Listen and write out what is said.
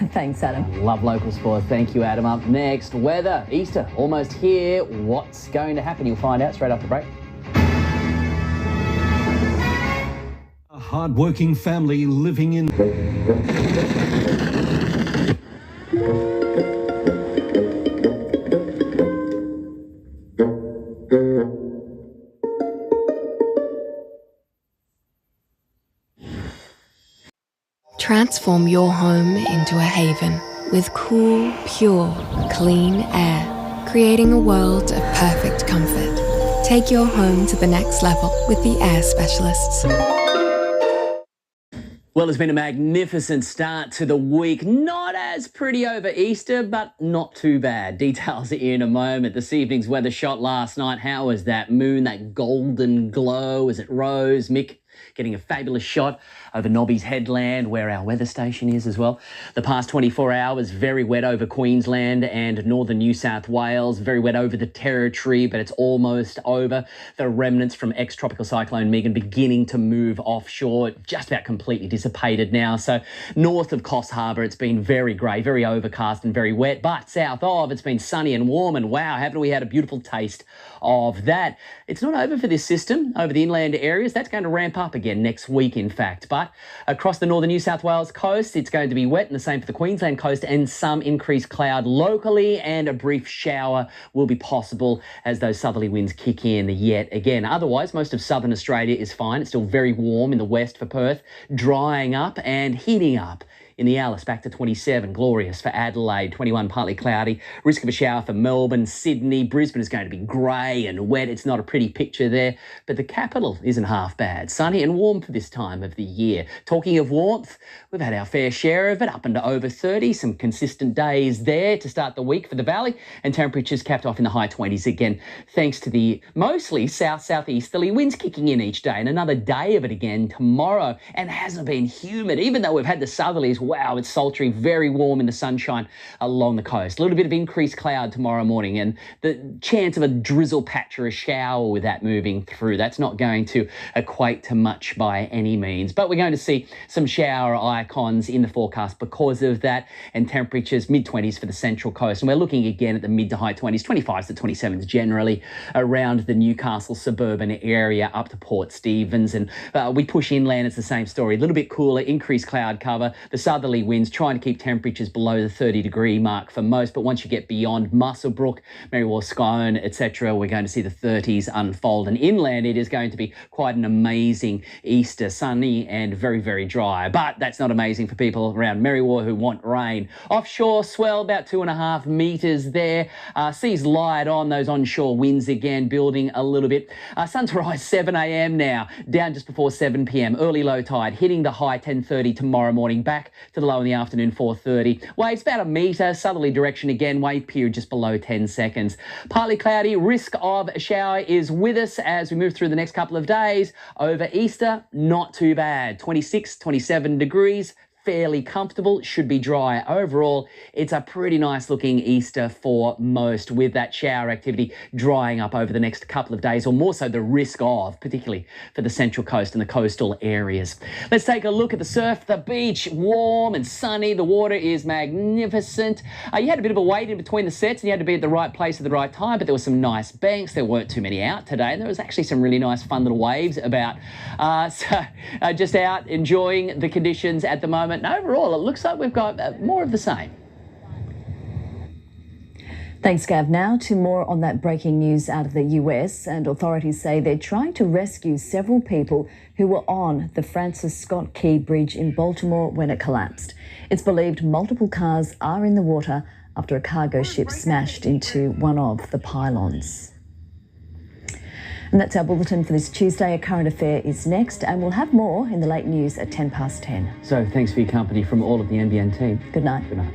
Thanks, Adam. Love local sports. Thank you, Adam. Up next, weather. Easter almost here. What's going to happen? You'll find out straight after the break. A hard-working family living in... Transform your home into a haven with cool, pure, clean air, creating a world of perfect comfort. Take your home to the next level with the air specialists. Well, it's been a magnificent start to the week. Not as pretty over Easter, but not too bad. Details in a moment. This evening's weather shot last night. How was that moon, that golden glow as it rose? Mick getting a fabulous shot over Nobby's Headland, where our weather station is as well. The past 24 hours, very wet over Queensland and northern New South Wales, very wet over the Territory, but it's almost over. The remnants from ex-tropical cyclone Megan beginning to move offshore, just about completely dissipated now. So north of Coffs Harbour, it's been very grey, very overcast and very wet, but south of, it's been sunny and warm, and wow, haven't we had a beautiful taste of that. It's not over for this system over the inland areas. That's going to ramp up again next week, in fact. But across the northern New South Wales coast, it's going to be wet, and the same for the Queensland coast, and some increased cloud locally, and a brief shower will be possible as those southerly winds kick in yet again. Otherwise, most of southern Australia is fine. It's still very warm in the west for Perth, drying up and heating up in the Alice, back to 27, glorious for Adelaide, 21, partly cloudy, risk of a shower for Melbourne, Sydney, Brisbane is going to be grey and wet. It's not a pretty picture there, but the capital isn't half bad. Sunny and warm for this time of the year. Talking of warmth, we've had our fair share of it, up into over 30, some consistent days there to start the week for the Valley, and temperatures capped off in the high 20s again, thanks to the mostly south-southeasterly winds kicking in each day, and another day of it again tomorrow, and it hasn't been humid, even though we've had the southerlies. Wow, it's sultry, very warm in the sunshine along the coast. A little bit of increased cloud tomorrow morning, and the chance of a drizzle patch or a shower with that moving through. That's not going to equate to much by any means, but we're going to see some shower icons in the forecast because of that, and temperatures mid-20s for the central coast. And we're looking again at the mid to high 20s, 25s to 27s generally around the Newcastle suburban area up to Port Stephens. And we push inland, it's the same story. A little bit cooler, increased cloud cover. The southerly winds trying to keep temperatures below the 30-degree mark for most, but once you get beyond Muswellbrook, Marywar, Scone, etc., we're going to see the 30s unfold. And inland, it is going to be quite an amazing Easter, sunny and very, very dry. But that's not amazing for people around Marywar who want rain. Offshore, swell about 2.5 metres there. Seas light on, those onshore winds again building a little bit. Sun to rise 7 a.m. now, down just before 7 p.m. Early low tide hitting the high 10:30 tomorrow morning, back to the low in the afternoon 4:30. Waves about 1 metre, southerly direction again, wave period just below 10 seconds. Partly cloudy, risk of a shower is with us as we move through the next couple of days. Over Easter, not too bad. 26, 27 degrees. Fairly comfortable, should be dry. Overall, it's a pretty nice looking Easter for most, with that shower activity drying up over the next couple of days, or more so the risk of, particularly for the central coast and the coastal areas. Let's take a look at the surf. The beach, warm and sunny. The water is magnificent. You had a bit of a wait in between the sets, and you had to be at the right place at the right time, but there were some nice banks. There weren't too many out today. There was actually some really nice fun little waves about. Just out enjoying the conditions at the moment. And overall, it looks like we've got more of the same. Thanks, Gav. Now to more on that breaking news out of the US, and authorities say they're trying to rescue several people who were on the Francis Scott Key Bridge in Baltimore when it collapsed. It's believed multiple cars are in the water after a cargo ship smashed into one of the pylons. And that's our bulletin for this Tuesday. A current affair is next, and we'll have more in the late news at 10 past 10. So thanks for your company from all of the NBN team. Good night. Good night.